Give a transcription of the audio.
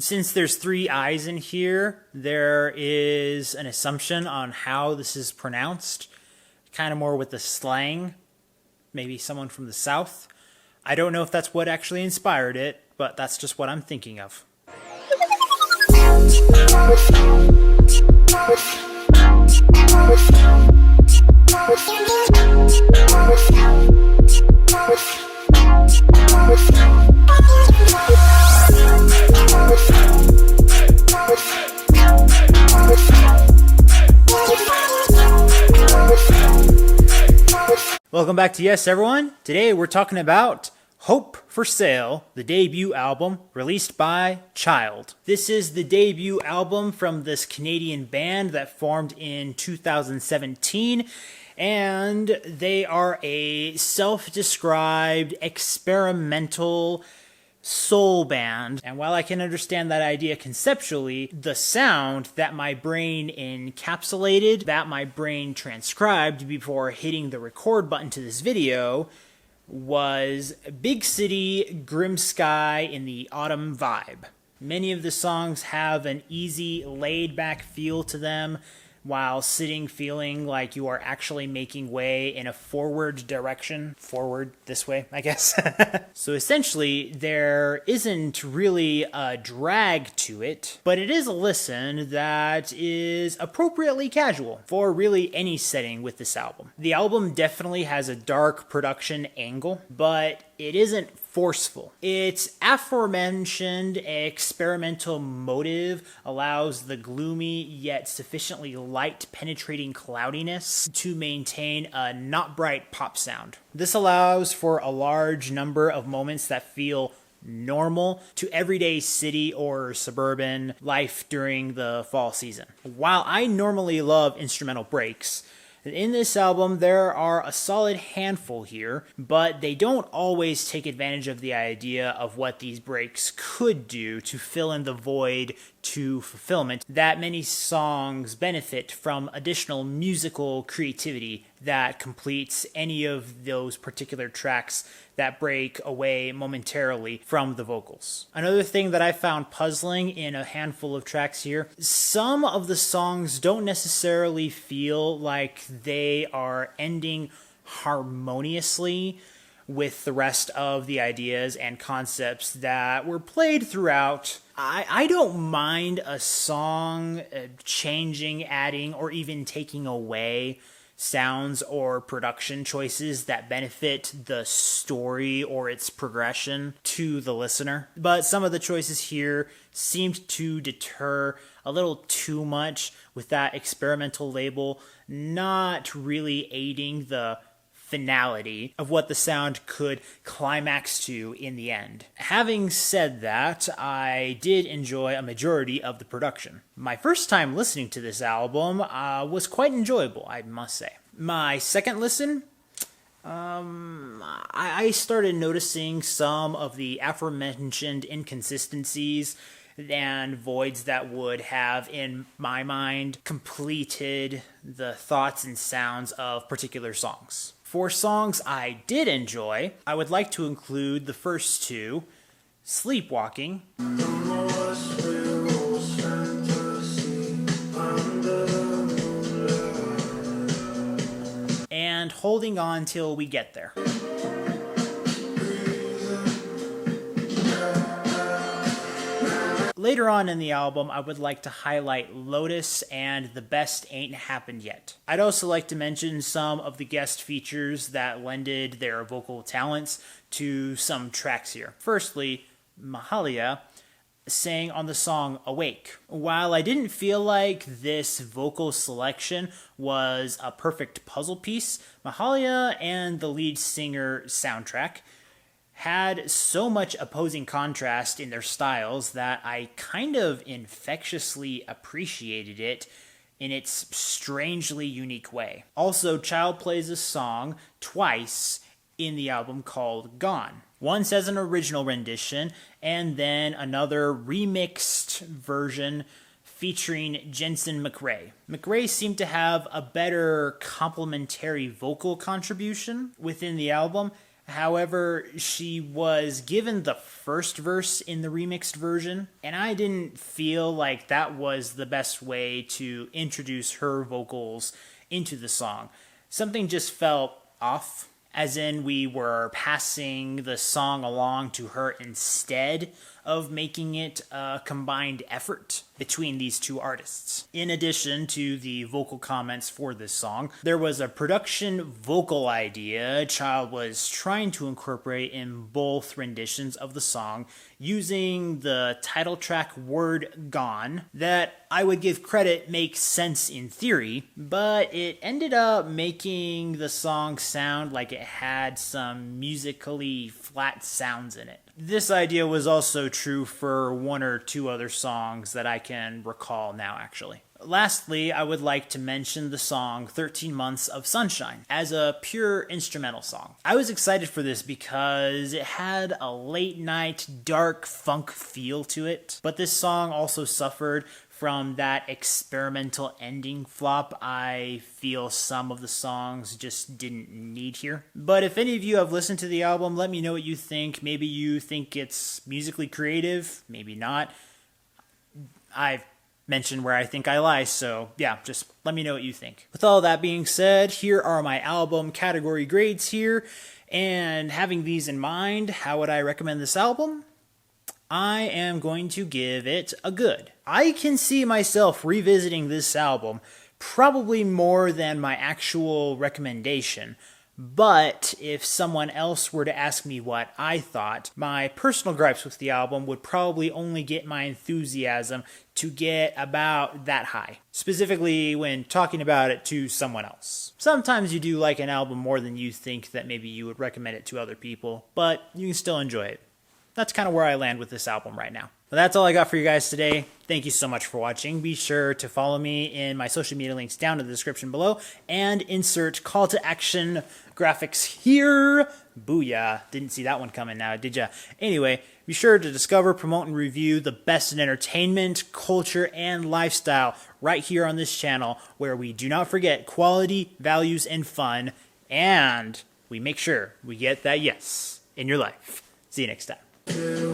Since there's three I's in here, there is an assumption on how this is pronounced, kind of more with the slang, maybe someone from the South. I don't know if that's what actually inspired it, but that's just what I'm thinking of. Welcome back to Y.E.S, everyone. Today we're talking about Hope for Sale, the debut album released by Chiiild. This is the debut album from this Canadian band that formed in 2017, and they are a self-described experimental soul band. And while I can understand that idea conceptually, the sound that my brain encapsulated, that my brain transcribed before hitting the record button to this video, was big city, grim sky in the autumn vibe. Many of the songs have an easy, laid-back feel to them, while sitting feeling like you are actually making way in a forward direction. Forward, this way, I guess. So essentially, there isn't really a drag to it, but it is a listen that is appropriately casual for really any setting with this album. The album definitely has a dark production angle, but it isn't forceful. Its aforementioned experimental motive allows the gloomy yet sufficiently light penetrating cloudiness to maintain a not bright pop sound. This allows for a large number of moments that feel normal to everyday city or suburban life during the fall season. While I normally love instrumental breaks, in this album, there are a solid handful here, but they don't always take advantage of the idea of what these breaks could do to fill in the void to fulfillment that many songs benefit from additional musical creativity that completes any of those particular tracks that break away momentarily from the vocals. Another thing that I found puzzling in a handful of tracks here, some of the songs don't necessarily feel like they are ending harmoniously with the rest of the ideas and concepts that were played throughout. I don't mind a song changing, adding, or even taking away sounds or production choices that benefit the story or its progression to the listener. But some of the choices here seemed to deter a little too much, with that experimental label not really aiding the finality of what the sound could climax to in the end. Having said that, I did enjoy a majority of the production. My first time listening to this album was quite enjoyable, I must say. My second listen, I started noticing some of the aforementioned inconsistencies and voids that would have, in my mind, completed the thoughts and sounds of particular songs. For songs I did enjoy, I would like to include the first two, Sleepwalking and Holding On Till We Get There. Later on in the album, I would like to highlight Lotus and The Best Ain't Happened Yet. I'd also like to mention some of the guest features that lended their vocal talents to some tracks here. Firstly, Mahalia sang on the song Awake. While I didn't feel like this vocal selection was a perfect puzzle piece, Mahalia and the lead singer soundtrack had so much opposing contrast in their styles that I kind of infectiously appreciated it in its strangely unique way. Also, Chiiild plays a song twice in the album called Gone. Once as an original rendition, and then another remixed version featuring Jensen McRae. McRae seemed to have a better complementary vocal contribution within the album, However, she was given the first verse in the remixed version, and I didn't feel like that was the best way to introduce her vocals into the song. Something just felt off, as in we were passing the song along to her instead of making it a combined effort between these two artists. In addition to the vocal comments for this song, there was a production vocal idea Chiiild was trying to incorporate in both renditions of the song using the title track word gone that I would give credit makes sense in theory, but it ended up making the song sound like it had some musically flat sounds in it. This idea was also true for one or two other songs that I can recall now, actually. Lastly, I would like to mention the song 13 Months of Sunshine as a pure instrumental song. I was excited for this because it had a late night dark funk feel to it, but this song also suffered from that experimental ending flop I feel some of the songs just didn't need here. But if any of you have listened to the album, let me know what you think. Maybe you think it's musically creative, maybe not. I've mentioned where I think I lie, so yeah, just let me know what you think. With all that being said, here are my album category grades here, and having these in mind, how would I recommend this album? I am going to give it a good. I can see myself revisiting this album probably more than my actual recommendation, but if someone else were to ask me what I thought, my personal gripes with the album would probably only get my enthusiasm to get about that high, specifically when talking about it to someone else. Sometimes you do like an album more than you think that maybe you would recommend it to other people, but you can still enjoy it. That's kind of where I land with this album right now. But that's all I got for you guys today. Thank you so much for watching. Be sure to follow me in my social media links down in the description below and insert call to action graphics here. Booyah. Didn't see that one coming now, did ya? Anyway, be sure to discover, promote, and review the best in entertainment, culture, and lifestyle right here on this channel, where we do not forget quality, values, and fun, and we make sure we get that yes in your life. See you next time.